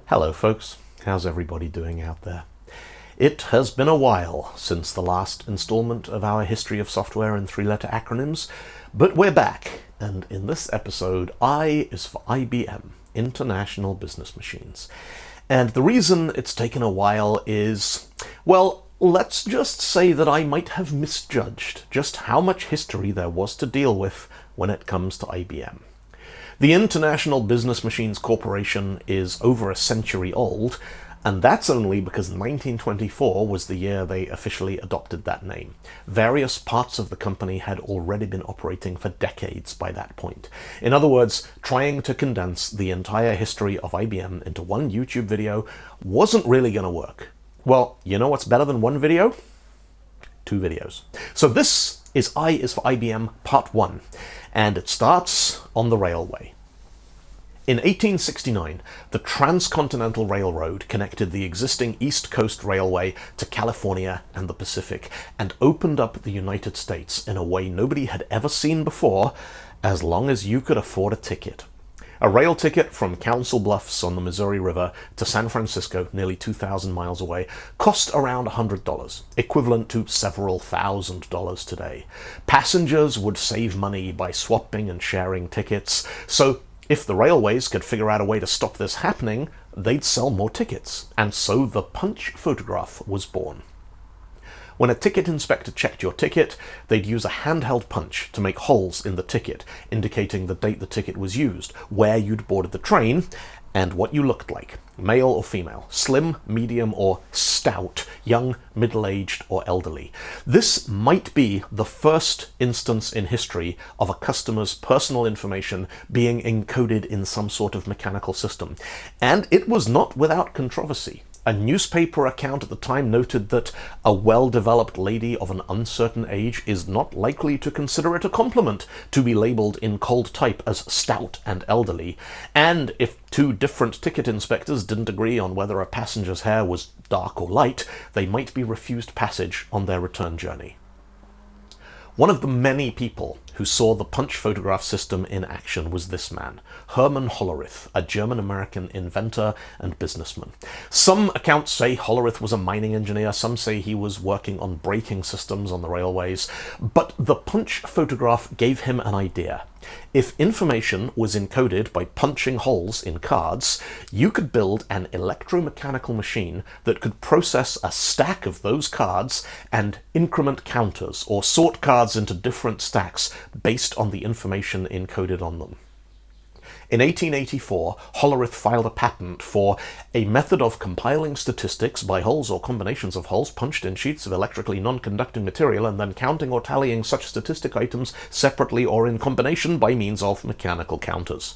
Hello folks, how's everybody doing out there? It has been a while since the last installment of our history of software and three-letter acronyms, but we're back, and in this episode, I is for IBM, International Business Machines. And the reason it's taken a while is, well, let's just say that I might have misjudged just how much history there was to deal with when it comes to IBM. The International Business Machines Corporation is over a century old, and that's only because 1924 was the year they officially adopted that name. Various parts of the company had already been operating for decades by that point. In other words, trying to condense the entire history of IBM into one YouTube video wasn't really going to work. Well, you know what's better than one video? Two videos. So this is I is for IBM Part 1, and it starts on the railway. In 1869, the Transcontinental Railroad connected the existing East Coast Railway to California and the Pacific, and opened up the United States in a way nobody had ever seen before, as long as you could afford a ticket. A rail ticket from Council Bluffs on the Missouri River to San Francisco, nearly 2,000 miles away, cost around $100, equivalent to several $1,000s today. Passengers would save money by swapping and sharing tickets, so if the railways could figure out a way to stop this happening, they'd sell more tickets, and so the punch photograph was born. When a ticket inspector checked your ticket, they'd use a handheld punch to make holes in the ticket, indicating the date the ticket was used, where you'd boarded the train, and what you looked like, male or female, slim, medium, or stout, young, middle-aged, or elderly. This might be the first instance in history of a customer's personal information being encoded in some sort of mechanical system, and it was not without controversy. A newspaper account at the time noted that a well-developed lady of an uncertain age is not likely to consider it a compliment to be labeled in cold type as stout and elderly, and if two different ticket inspectors didn't agree on whether a passenger's hair was dark or light, they might be refused passage on their return journey. One of the many people who saw the punch photograph system in action was this man, Hermann Hollerith, a German-American inventor and businessman. Some accounts say Hollerith was a mining engineer, some say he was working on braking systems on the railways, but the punch photograph gave him an idea. If information was encoded by punching holes in cards, you could build an electromechanical machine that could process a stack of those cards and increment counters, or sort cards into different stacks based on the information encoded on them. In 1884, Hollerith filed a patent for a method of compiling statistics by holes or combinations of holes punched in sheets of electrically non-conducting material, and then counting or tallying such statistic items separately or in combination by means of mechanical counters.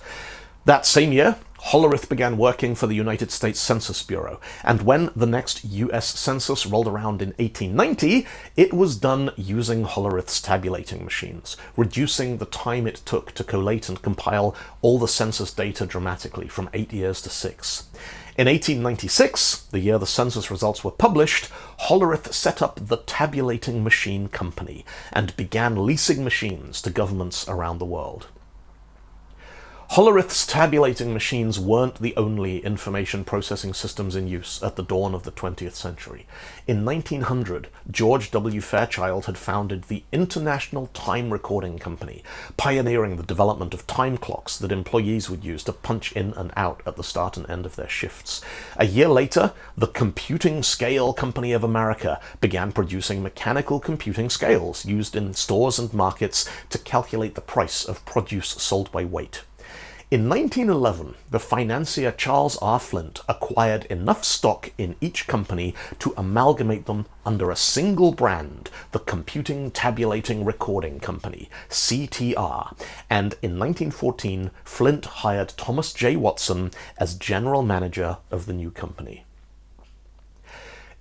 That same year, Hollerith began working for the United States Census Bureau, and when the next US Census rolled around in 1890, it was done using Hollerith's tabulating machines, reducing the time it took to collate and compile all the census data dramatically, from 8 years to 6. In 1896, the year the census results were published, Hollerith set up the Tabulating Machine Company and began leasing machines to governments around the world. Hollerith's tabulating machines weren't the only information processing systems in use at the dawn of the 20th century. In 1900, George W. Fairchild had founded the International Time Recording Company, pioneering the development of time clocks that employees would use to punch in and out at the start and end of their shifts. A year later, the Computing Scale Company of America began producing mechanical computing scales used in stores and markets to calculate the price of produce sold by weight. In 1911, the financier Charles R. Flint acquired enough stock in each company to amalgamate them under a single brand, the Computing Tabulating Recording Company, CTR, and in 1914, Flint hired Thomas J. Watson as general manager of the new company.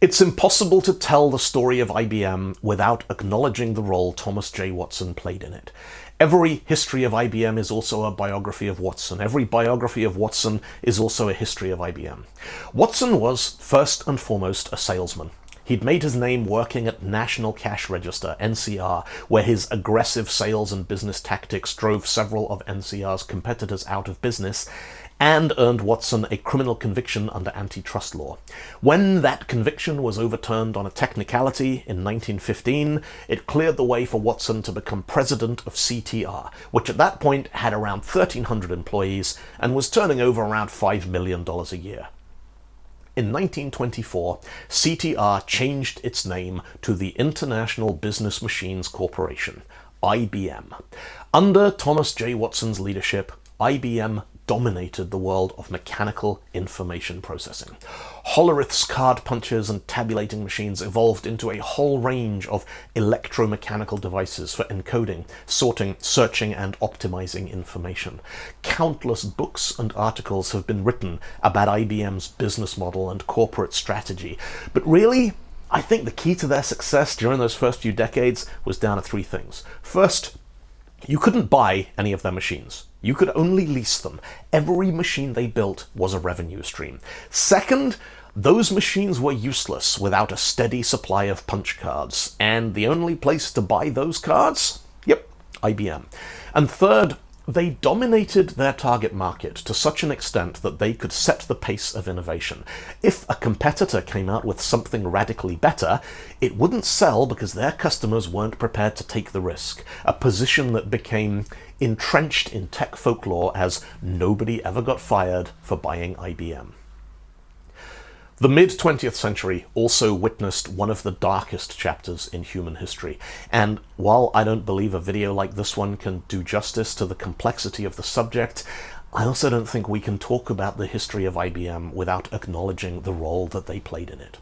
It's impossible to tell the story of IBM without acknowledging the role Thomas J. Watson played in it. Every history of IBM is also a biography of Watson. Every biography of Watson is also a history of IBM. Watson was, first and foremost, a salesman. He'd made his name working at National Cash Register, NCR, where his aggressive sales and business tactics drove several of NCR's competitors out of business, and earned Watson a criminal conviction under antitrust law. When that conviction was overturned on a technicality in 1915, it cleared the way for Watson to become president of CTR, which at that point had around 1,300 employees and was turning over around $5 million a year. In 1924, CTR changed its name to the International Business Machines Corporation, IBM. Under Thomas J. Watson's leadership, IBM dominated the world of mechanical information processing. Hollerith's card punchers and tabulating machines evolved into a whole range of electromechanical devices for encoding, sorting, searching, and optimizing information. Countless books and articles have been written about IBM's business model and corporate strategy, but really, I think the key to their success during those first few decades was down to three things. First, you couldn't buy any of their machines. You could only lease them. Every machine they built was a revenue stream. Second, those machines were useless without a steady supply of punch cards. And the only place to buy those cards? Yep, IBM. And third, they dominated their target market to such an extent that they could set the pace of innovation. If a competitor came out with something radically better, it wouldn't sell because their customers weren't prepared to take the risk, a position that became entrenched in tech folklore as nobody ever got fired for buying IBM. The mid-20th century also witnessed one of the darkest chapters in human history, and while I don't believe a video like this one can do justice to the complexity of the subject, I also don't think we can talk about the history of IBM without acknowledging the role that they played in it.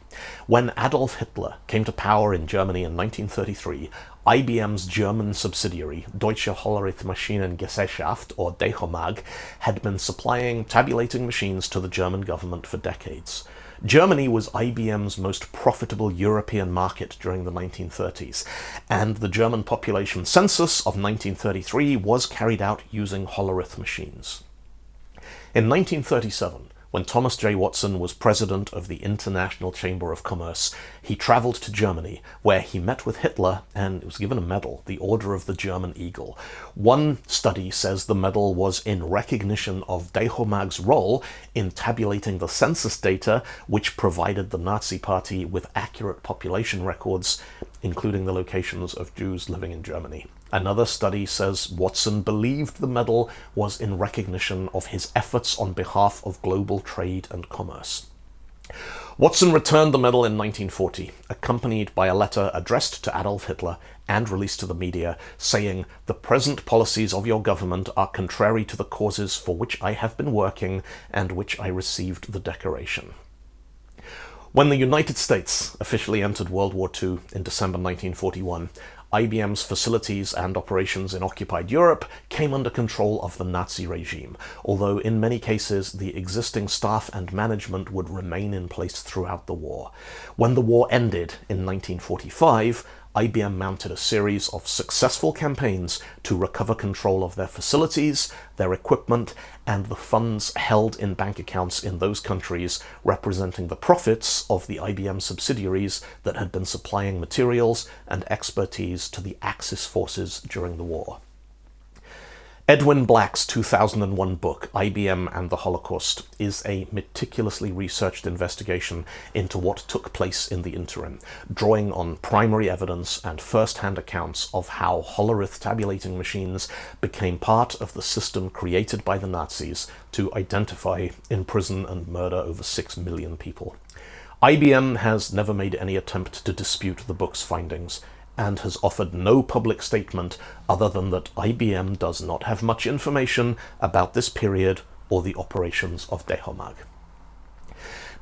When Adolf Hitler came to power in Germany in 1933, IBM's German subsidiary, Deutsche Hollerith Maschinengesellschaft, or DEHOMAG, had been supplying tabulating machines to the German government for decades. Germany was IBM's most profitable European market during the 1930s, and the German population census of 1933 was carried out using Hollerith machines. In 1937, when Thomas J. Watson was president of the International Chamber of Commerce, he traveled to Germany, where he met with Hitler and was given a medal, the Order of the German Eagle. One study says the medal was in recognition of DEHOMAG's role in tabulating the census data, which provided the Nazi Party with accurate population records, including the locations of Jews living in Germany. Another study says Watson believed the medal was in recognition of his efforts on behalf of global trade and commerce. Watson returned the medal in 1940, accompanied by a letter addressed to Adolf Hitler and released to the media, saying, "The present policies of your government are contrary to the causes for which I have been working and which I received the decoration." When the United States officially entered World War II in December 1941, IBM's facilities and operations in occupied Europe came under control of the Nazi regime, although in many cases the existing staff and management would remain in place throughout the war. When the war ended in 1945, IBM mounted a series of successful campaigns to recover control of their facilities, their equipment, and the funds held in bank accounts in those countries, representing the profits of the IBM subsidiaries that had been supplying materials and expertise to the Axis forces during the war. Edwin Black's 2001 book, IBM and the Holocaust, is a meticulously researched investigation into what took place in the interim, drawing on primary evidence and first-hand accounts of how Hollerith tabulating machines became part of the system created by the Nazis to identify, imprison, and murder over 6 million people. IBM has never made any attempt to dispute the book's findings, and has offered no public statement other than that IBM does not have much information about this period or the operations of DEHOMAG.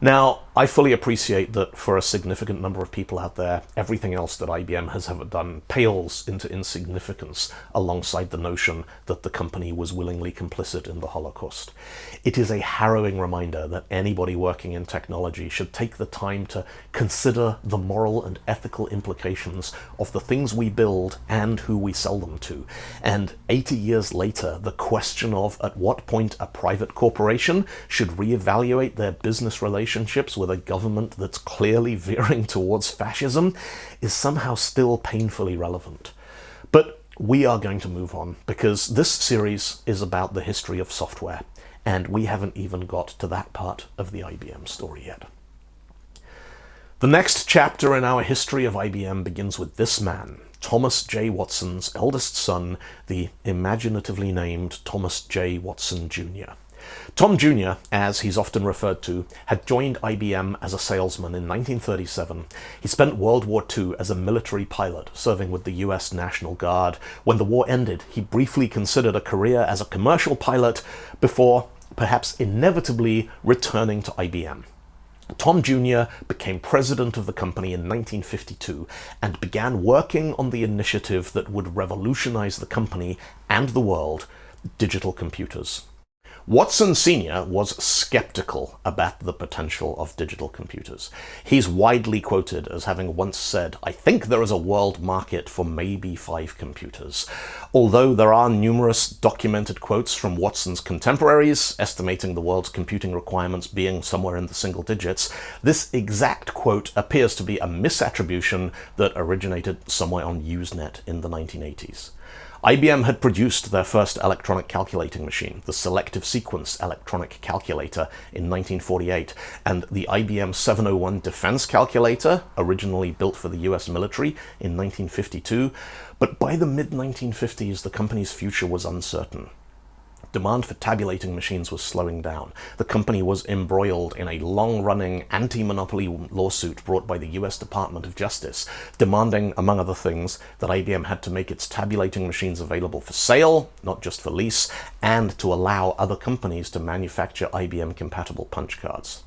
Now, I fully appreciate that for a significant number of people out there, everything else that IBM has ever done pales into insignificance alongside the notion that the company was willingly complicit in the Holocaust. It is a harrowing reminder that anybody working in technology should take the time to consider the moral and ethical implications of the things we build and who we sell them to. And 80 years later, the question of at what point a private corporation should reevaluate their business relationships with a government that's clearly veering towards fascism is somehow still painfully relevant. But we are going to move on, because this series is about the history of software, and we haven't even got to that part of the IBM story yet. The next chapter in our history of IBM begins with this man, Thomas J. Watson's eldest son, the imaginatively named Thomas J. Watson Jr. Tom Jr., as he's often referred to, had joined IBM as a salesman in 1937. He spent World War II as a military pilot, serving with the US National Guard. When the war ended, he briefly considered a career as a commercial pilot before, perhaps inevitably, returning to IBM. Tom Jr. became president of the company in 1952 and began working on the initiative that would revolutionize the company and the world, digital computers. Watson Sr. was skeptical about the potential of digital computers. He's widely quoted as having once said, "I think there is a world market for maybe 5 computers." Although there are numerous documented quotes from Watson's contemporaries, estimating the world's computing requirements being somewhere in the single digits, this exact quote appears to be a misattribution that originated somewhere on Usenet in the 1980s. IBM had produced their first electronic calculating machine, the selective sequence electronic calculator, in 1948, and the IBM 701 defense calculator, originally built for the US military, in 1952. But by the mid-1950s, the company's future was uncertain. Demand for tabulating machines was slowing down. The company was embroiled in a long-running anti-monopoly lawsuit brought by the US Department of Justice, demanding, among other things, that IBM had to make its tabulating machines available for sale, not just for lease, and to allow other companies to manufacture IBM-compatible punch cards.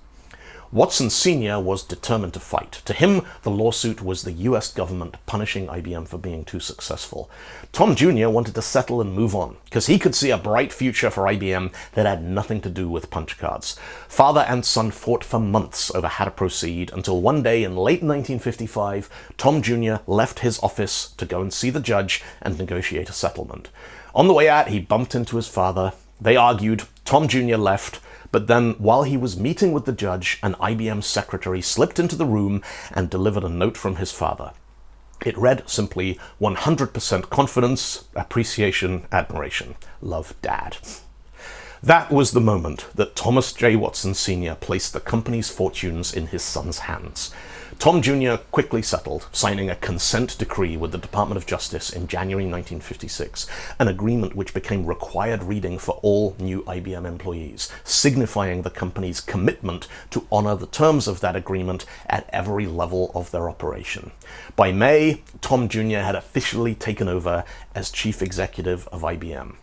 Watson Sr. was determined to fight. To him, the lawsuit was the US government punishing IBM for being too successful. Tom Jr. wanted to settle and move on, because he could see a bright future for IBM that had nothing to do with punch cards. Father and son fought for months over how to proceed, until one day in late 1955, Tom Jr. left his office to go and see the judge and negotiate a settlement. On the way out, he bumped into his father. They argued. Tom Jr. left. But then, while he was meeting with the judge, an IBM secretary slipped into the room and delivered a note from his father. It read simply, 100% confidence, appreciation, admiration. Love, Dad. That was the moment that Thomas J. Watson Sr. placed the company's fortunes in his son's hands. Tom Jr. quickly settled, signing a consent decree with the Department of Justice in January 1956, an agreement which became required reading for all new IBM employees, signifying the company's commitment to honor the terms of that agreement at every level of their operation. By May, Tom Jr. had officially taken over as chief executive of IBM.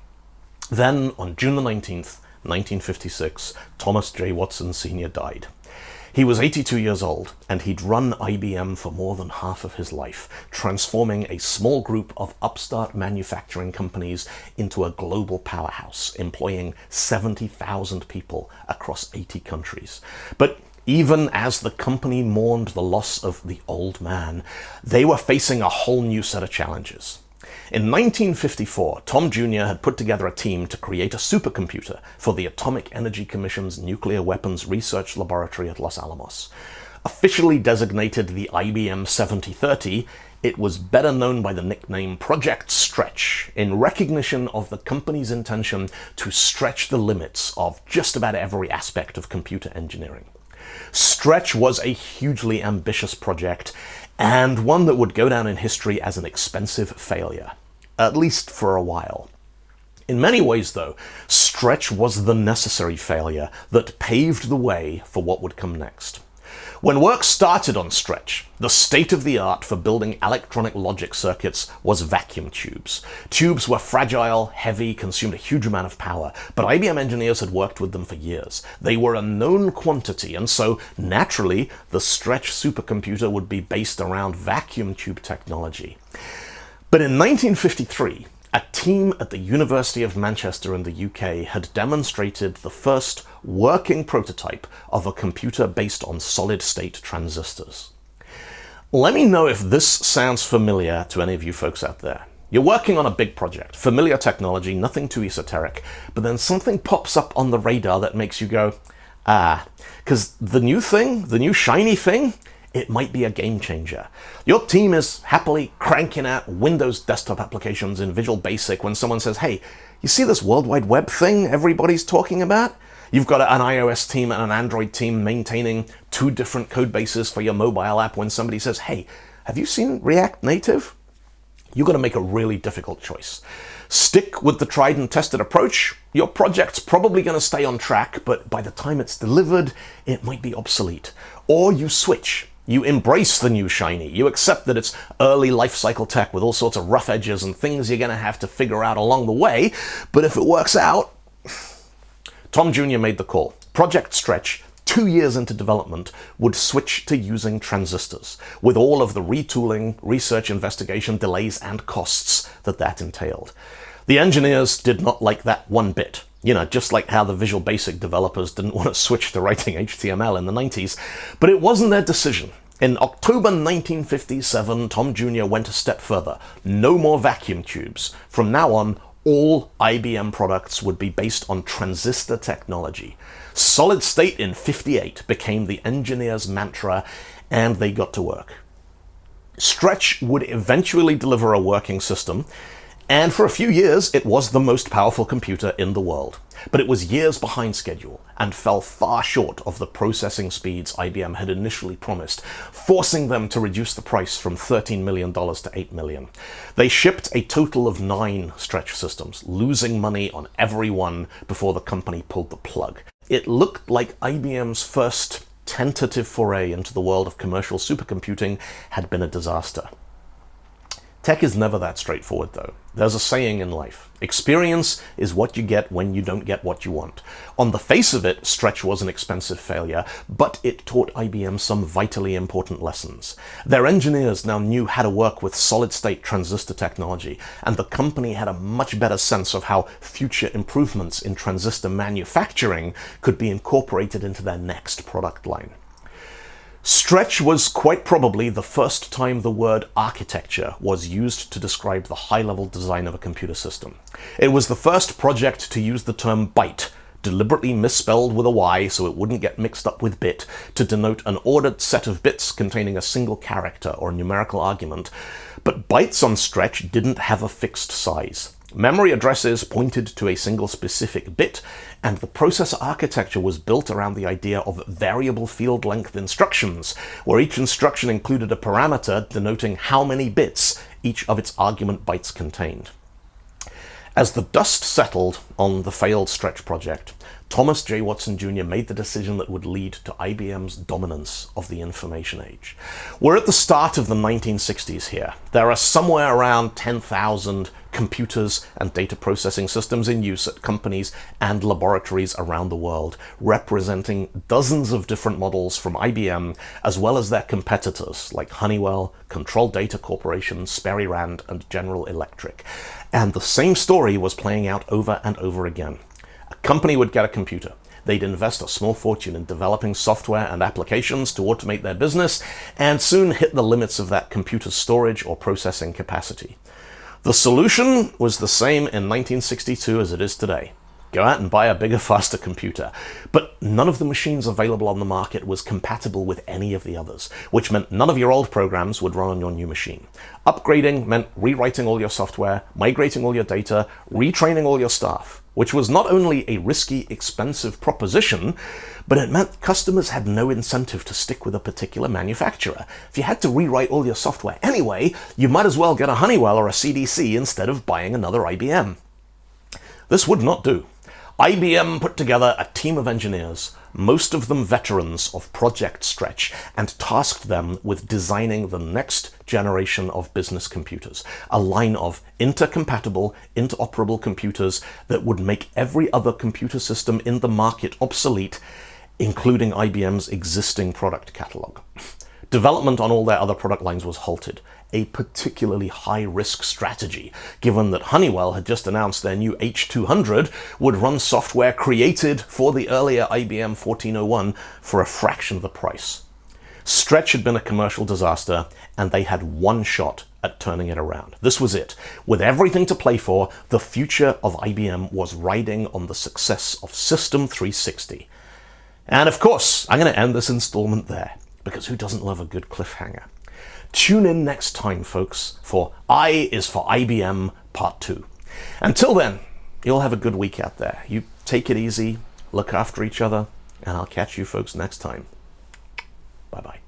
Then, on June the 19th, 1956, Thomas J. Watson Sr. died. He was 82 years old, and he'd run IBM for more than half of his life, transforming a small group of upstart manufacturing companies into a global powerhouse, employing 70,000 people across 80 countries. But even as the company mourned the loss of the old man, they were facing a whole new set of challenges. In 1954, Tom Jr. had put together a team to create a supercomputer for the Atomic Energy Commission's Nuclear Weapons Research Laboratory at Los Alamos. Officially designated the IBM 7030, it was better known by the nickname Project Stretch, in recognition of the company's intention to stretch the limits of just about every aspect of computer engineering. Stretch was a hugely ambitious project, and one that would go down in history as an expensive failure, at least for a while. In many ways, though, Stretch was the necessary failure that paved the way for what would come next. When work started on Stretch, the state-of-the-art for building electronic logic circuits was vacuum tubes. Tubes were fragile, heavy, consumed a huge amount of power, but IBM engineers had worked with them for years. They were a known quantity, and so, naturally, the Stretch supercomputer would be based around vacuum tube technology. But in 1953, a team at the University of Manchester in the UK had demonstrated the first working prototype of a computer based on solid-state transistors. Let me know if this sounds familiar to any of you folks out there. You're working on a big project, familiar technology, nothing too esoteric, but then something pops up on the radar that makes you go, because the new thing, the new shiny thing, it might be a game changer. Your team is happily cranking out Windows desktop applications in Visual Basic when someone says, hey, You see this World Wide Web thing everybody's talking about? You've got an iOS team and an Android team maintaining two different code bases for your mobile app. When somebody says, hey, have you seen React Native? You've got to make a really difficult choice. Stick with the tried and tested approach. Your project's probably going to stay on track, but by the time it's delivered, it might be obsolete. Or you switch. You embrace the new shiny. You accept that it's early lifecycle tech with all sorts of rough edges and things you're going to have to figure out along the way. But if it works out, Tom Jr. made the call. Project Stretch, 2 years into development, would switch to using transistors, with all of the retooling, research, investigation, delays, and costs that entailed. The engineers did not like that one bit. You know, just like how the Visual Basic developers didn't want to switch to writing HTML in the 90s. But it wasn't their decision. In October 1957, Tom Jr. went a step further. No more vacuum tubes. From now on, all IBM products would be based on transistor technology. Solid state in '58 became the engineers' mantra, and they got to work. Stretch would eventually deliver a working system, and for a few years it was the most powerful computer in the world. But it was years behind schedule and fell far short of the processing speeds IBM had initially promised, forcing them to reduce the price from $13 million to $8 million. They shipped a total of 9 Stretch systems, losing money on every one before the company pulled the plug. It looked like IBM's first tentative foray into the world of commercial supercomputing had been a disaster. Tech is never that straightforward, though. There's a saying in life: experience is what you get when you don't get what you want. On the face of it, Stretch was an expensive failure, but it taught IBM some vitally important lessons. Their engineers now knew how to work with solid-state transistor technology, and the company had a much better sense of how future improvements in transistor manufacturing could be incorporated into their next product line. Stretch was quite probably the first time the word architecture was used to describe the high-level design of a computer system. It was the first project to use the term byte, deliberately misspelled with a Y so it wouldn't get mixed up with bit, to denote an ordered set of bits containing a single character or numerical argument. But bytes on Stretch didn't have a fixed size. Memory addresses pointed to a single specific bit, and the processor architecture was built around the idea of variable field length instructions, where each instruction included a parameter denoting how many bits each of its argument bytes contained. As the dust settled on the failed Stretch project, Thomas J. Watson Jr. made the decision that would lead to IBM's dominance of the information age. We're at the start of the 1960s here. There are somewhere around 10,000 computers and data processing systems in use at companies and laboratories around the world, representing dozens of different models from IBM, as well as their competitors like Honeywell, Control Data Corporation, Sperry Rand, and General Electric. And the same story was playing out over and over again. A company would get a computer. They'd invest a small fortune in developing software and applications to automate their business, and soon hit the limits of that computer's storage or processing capacity. The solution was the same in 1962 as it is today. Go out and buy a bigger, faster computer. But none of the machines available on the market was compatible with any of the others, which meant none of your old programs would run on your new machine. Upgrading meant rewriting all your software, migrating all your data, retraining all your staff, which was not only a risky, expensive proposition, but it meant customers had no incentive to stick with a particular manufacturer. If you had to rewrite all your software anyway, you might as well get a Honeywell or a CDC instead of buying another IBM. This would not do. IBM put together a team of engineers, most of them veterans of Project Stretch, and tasked them with designing the next generation of business computers, a line of intercompatible, interoperable computers that would make every other computer system in the market obsolete, including IBM's existing product catalog. Development on all their other product lines was halted, a particularly high-risk strategy, given that Honeywell had just announced their new H200 would run software created for the earlier IBM 1401 for a fraction of the price. Stretch had been a commercial disaster, and they had one shot at turning it around. This was it. With everything to play for, the future of IBM was riding on the success of System 360. And of course, I'm going to end this installment there, because who doesn't love a good cliffhanger? Tune in next time, folks, for I is for IBM Part 2. Until then, you all have a good week out there. You take it easy, look after each other, and I'll catch you folks next time. Bye-bye.